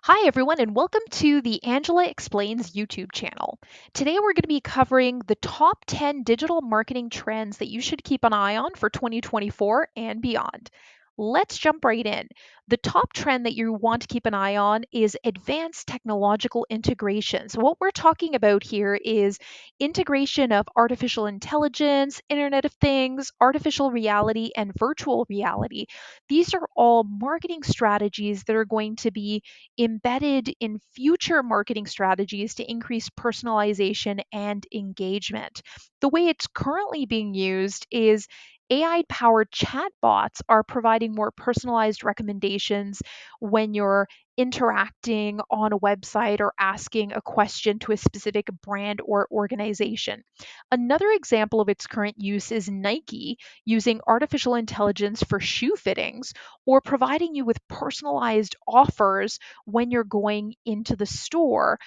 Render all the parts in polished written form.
Hi, everyone, and welcome to the Angela Explains YouTube channel. Today, we're going to be covering the top 10 digital marketing trends that you should keep an eye on for 2024 and beyond. Let's jump right in. The top trend that you want to keep an eye on is advanced technological integration. So, what we're talking about here is integration of artificial intelligence, Internet of Things, artificial reality, and virtual reality. These are all marketing strategies that are going to be embedded in future marketing strategies to increase personalization and engagement. The way it's currently being used is AI powered chatbots are providing more personalized recommendations when you're interacting on a website or asking a question to a specific brand or organization. Another example of its current use is Nike using artificial intelligence for shoe fittings or providing you with personalized offers when you're going into the store,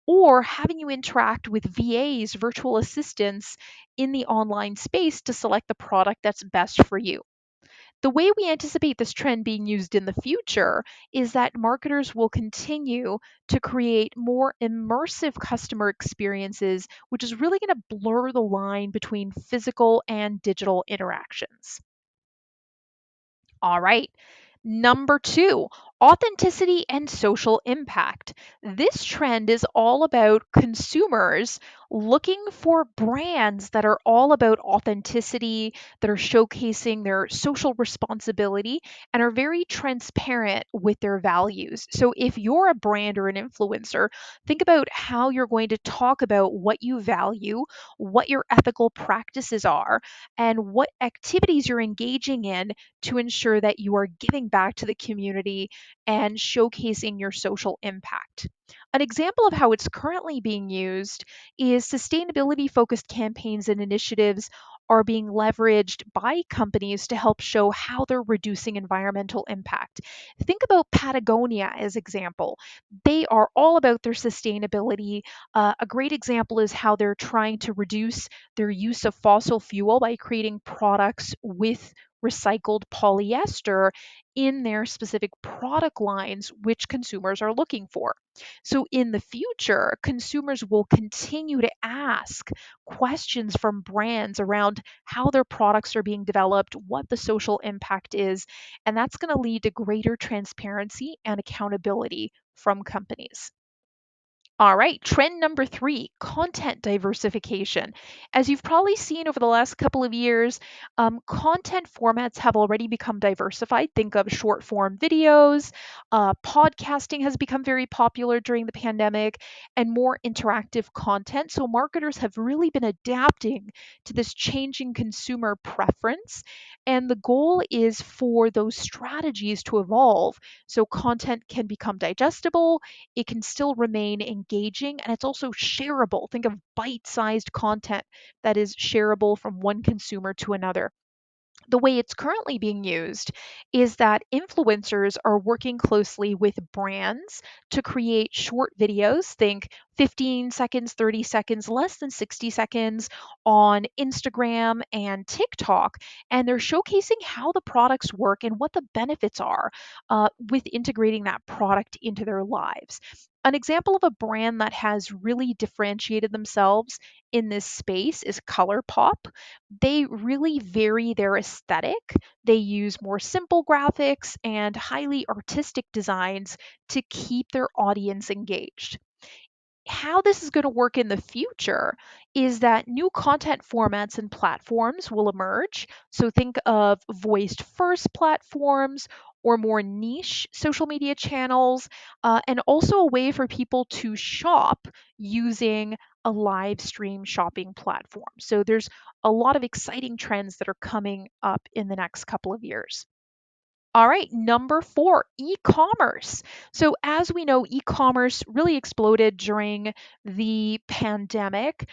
or having you interact with VAs, virtual assistants, in the online space to select the product that's best for you. The way we anticipate this trend being used in the future is that marketers will continue to create more immersive customer experiences, which is really going to blur the line between physical and digital interactions. All right. Number two, authenticity and social impact. This trend is all about consumers looking for brands that are all about authenticity, that are showcasing their social responsibility, and are very transparent with their values. So, if you're a brand or an influencer, think about how you're going to talk about what you value, what your ethical practices are, and what activities you're engaging in to ensure that you are giving back to the community and showcasing your social impact. An example of how it's currently being used is sustainability focused campaigns and initiatives are being leveraged by companies to help show how they're reducing environmental impact. Think about Patagonia as example. They are all about their sustainability. A great example is how they're trying to reduce their use of fossil fuel by creating products with recycled polyester in their specific product lines, which consumers are looking for. So, in the future, consumers will continue to ask questions from brands around how their products are being developed, what the social impact is, and that's going to lead to greater transparency and accountability from companies. All right, trend number three, content diversification. As you've probably seen over the last couple of years, content formats have already become diversified. Think of short form videos, podcasting has become very popular during the pandemic, and more interactive content. So, marketers have really been adapting to this changing consumer preference. And the goal is for those strategies to evolve so content can become digestible, it can still remain engaging, and it's also shareable. Think of bite sized content that is shareable from one consumer to another. The way it's currently being used is that influencers are working closely with brands to create short videos, think 15 seconds, 30 seconds, less than 60 seconds on Instagram and TikTok. And they're showcasing how the products work and what the benefits are with integrating that product into their lives. An example of a brand that has really differentiated themselves in this space is ColourPop. They really vary their aesthetic. They use more simple graphics and highly artistic designs to keep their audience engaged. How this is going to work in the future is that new content formats and platforms will emerge. So think of voiced first platforms or more niche social media channels, and also a way for people to shop using a live stream shopping platform. So there's a lot of exciting trends that are coming up in the next couple of years. All right, number four, e commerce. So, as we know, e commerce really exploded during the pandemic.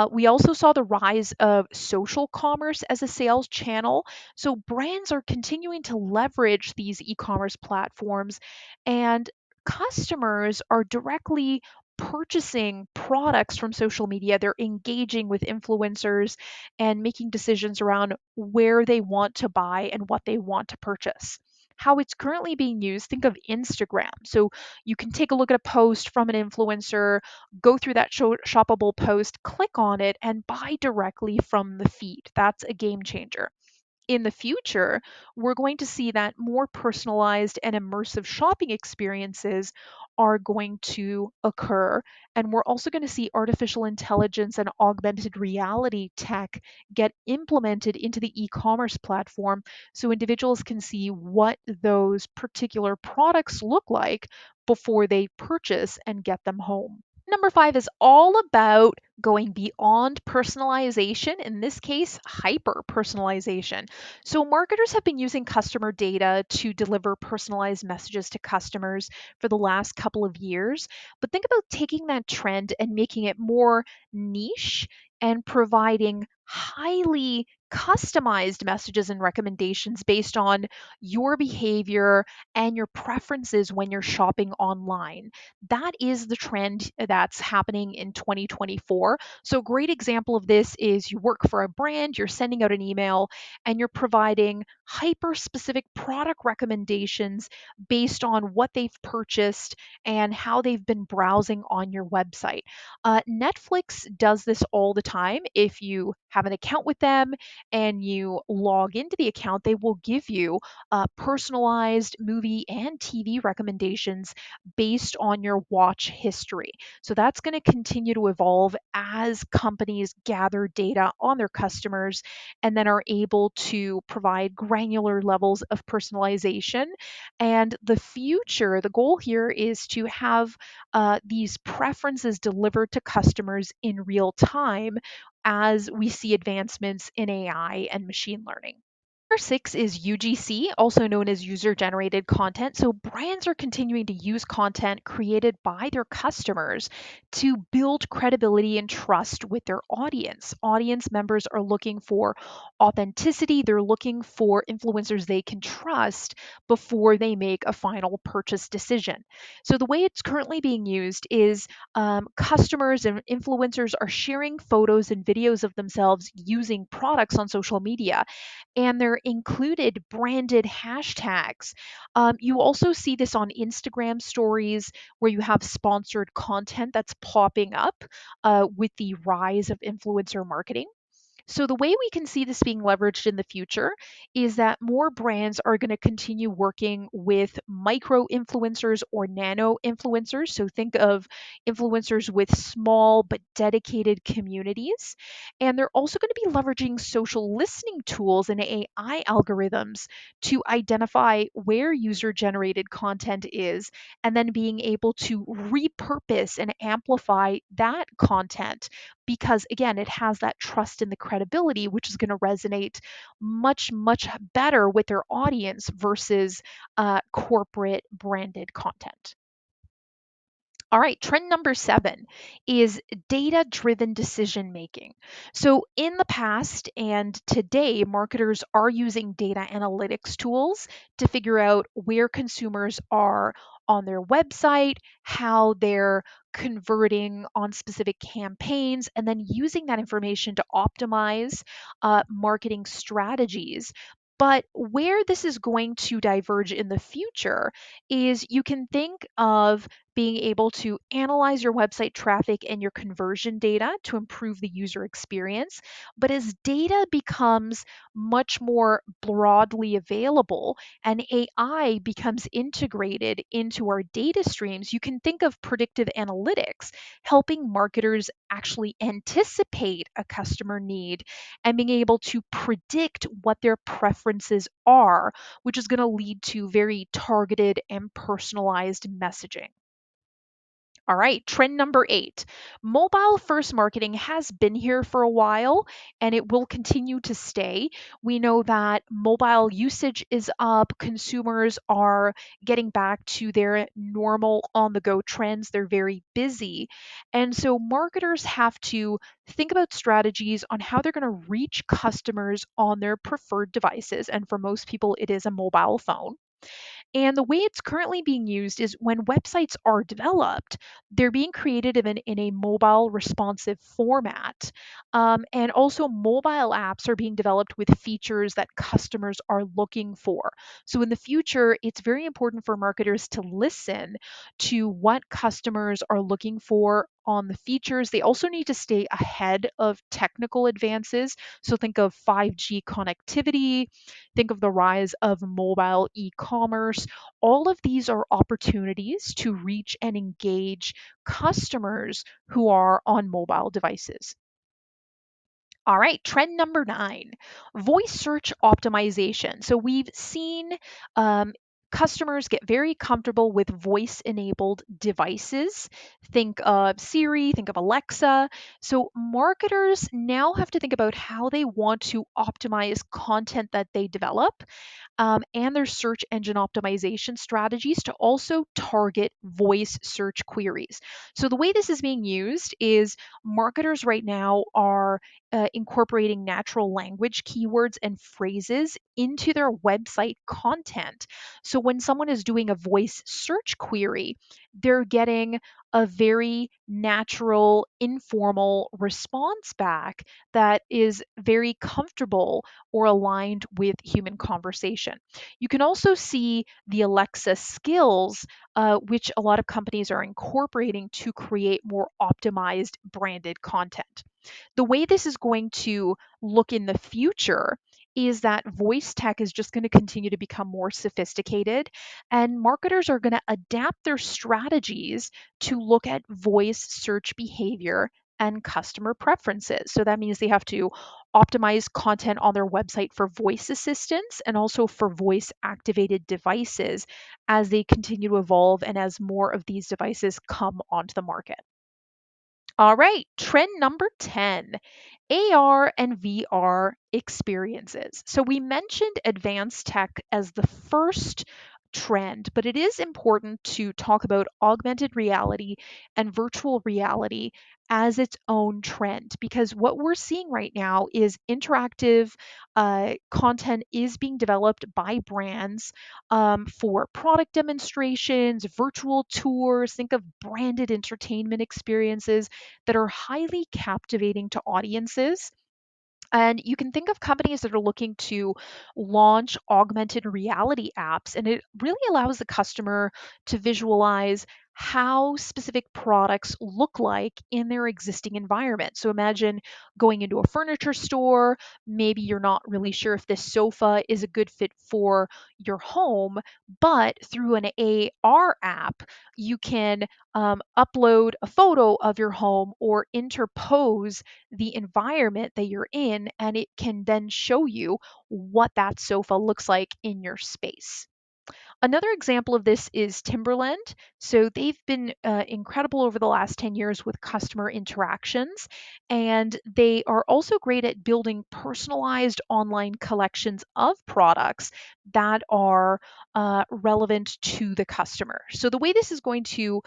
We also saw the rise of social commerce as a sales channel. So, brands are continuing to leverage these e commerce platforms, and customers are directly purchasing products from social media. They're engaging with influencers and making decisions around where they want to buy and what they want to purchase. How it's currently being used, think of Instagram. So you can take a look at a post from an influencer, go through that shoppable post, click on it, and buy directly from the feed. That's a game changer. In the future, we're going to see that more personalized and immersive shopping experiences are going to occur. And we're also going to see artificial intelligence and augmented reality tech get implemented into the e commerce platform so individuals can see what those particular products look like before they purchase and get them home. Number five is all about going beyond personalization, in this case, hyper personalization. So, marketers have been using customer data to deliver personalized messages to customers for the last couple of years. But think about taking that trend and making it more niche and providing highly customized messages and recommendations based on your behavior and your preferences when you're shopping online. That is the trend that's happening in 2024. So, a great example of this is you work for a brand, you're sending out an email, and you're providing hyper specific product recommendations based on what they've purchased and how they've been browsing on your website. Netflix does this all the time. If you have an account with them and you log into the account, they will give you personalized movie and TV recommendations based on your watch history. So that's going to continue to evolve as companies gather data on their customers and then are able to provide granular levels of personalization. And the future, the goal here is to have these preferences delivered to customers in real time as we see advancements in AI and machine learning. Number six is UGC, also known as user generated content. So, brands are continuing to use content created by their customers to build credibility and trust with their audience. Audience members are looking for authenticity, they're looking for influencers they can trust before they make a final purchase decision. So, the way it's currently being used is customers and influencers are sharing photos and videos of themselves using products on social media, and they're included branded hashtags. You also see this on Instagram stories where you have sponsored content that's popping up with the rise of influencer marketing. So, the way we can see this being leveraged in the future is that more brands are going to continue working with micro influencers or nano influencers. So, think of influencers with small but dedicated communities. And they're also going to be leveraging social listening tools and AI algorithms to identify where user generated content is and then being able to repurpose and amplify that content because again it has that trust and the credibility which is going to resonate much better with their audience versus corporate branded content. All right, trend number seven is data driven decision making. So, in the past and today, marketers are using data analytics tools to figure out where consumers are on their website, how they're converting on specific campaigns, and then using that information to optimize marketing strategies. But where this is going to diverge in the future is you can think of being able to analyze your website traffic and your conversion data to improve the user experience. But as data becomes much more broadly available and AI becomes integrated into our data streams, you can think of predictive analytics helping marketers actually anticipate a customer need and being able to predict what their preferences are, which is going to lead to very targeted and personalized messaging. All right, trend number eight. Mobile first marketing has been here for a while and it will continue to stay. We know that mobile usage is up, consumers are getting back to their normal on the go trends. They're very busy. And so marketers have to think about strategies on how they're going to reach customers on their preferred devices. And for most people, it is a mobile phone. And the way it's currently being used is when websites are developed, they're being created in a mobile responsive format. And also, mobile apps are being developed with features that customers are looking for. So, in the future, it's very important for marketers to listen to what customers are looking for on the features. They also need to stay ahead of technical advances. So, think of 5G connectivity, think of the rise of mobile e commerce. All of these are opportunities to reach and engage customers who are on mobile devices. All right, trend number 9, voice search optimization. So we've seen um, customers get very comfortable with voice enabled devices. Think of Siri, think of Alexa. So marketers now have to think about how they want to optimize content that they develop, and their search engine optimization strategies to also target voice search queries. So, the way this is being used is marketers right now are incorporating natural language keywords and phrases into their website content. So, when someone is doing a voice search query, they're getting a very natural, informal response back that is very comfortable or aligned with human conversation. You can also see the Alexa skills, which a lot of companies are incorporating to create more optimized branded content. The way this is going to look in the future is that voice tech is just going to continue to become more sophisticated, and marketers are going to adapt their strategies to look at voice search behavior and customer preferences. So that means they have to optimize content on their website for voice assistants and also for voice activated devices as they continue to evolve and as more of these devices come onto the market. All right, trend number 10, AR and VR experiences. So we mentioned advanced tech as the first trend, but it is important to talk about augmented reality and virtual reality as its own trend, because what we're seeing right now is interactive content is being developed by brands for product demonstrations, virtual tours. Think of branded entertainment experiences that are highly captivating to audiences. And you can think of companies that are looking to launch augmented reality apps, and it really allows the customer to visualize how specific products look like in their existing environment. So imagine going into a furniture store, maybe you're not really sure if this sofa is a good fit for your home, but through an AR app, you can upload a photo of your home or interpose the environment that you're in, and it can then show you what that sofa looks like in your space. Another example of this is Timberland. So they've been incredible over the last 10 years with customer interactions, and they are also great at building personalized online collections of products that are relevant to the customer. So the way this is going to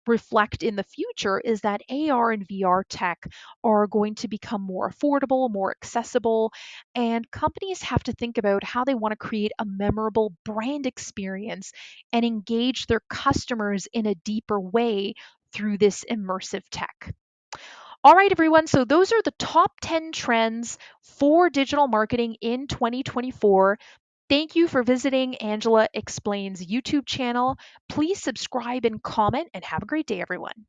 reflect in the future is that AR and VR tech are going to become more affordable, more accessible, and companies have to think about how they want to create a memorable brand experience and engage their customers in a deeper way through this immersive tech. All right, everyone. So, those are the top 10 trends for digital marketing in 2024. Thank you for visiting Angela Explains YouTube channel. Please subscribe and comment, and have a great day, everyone.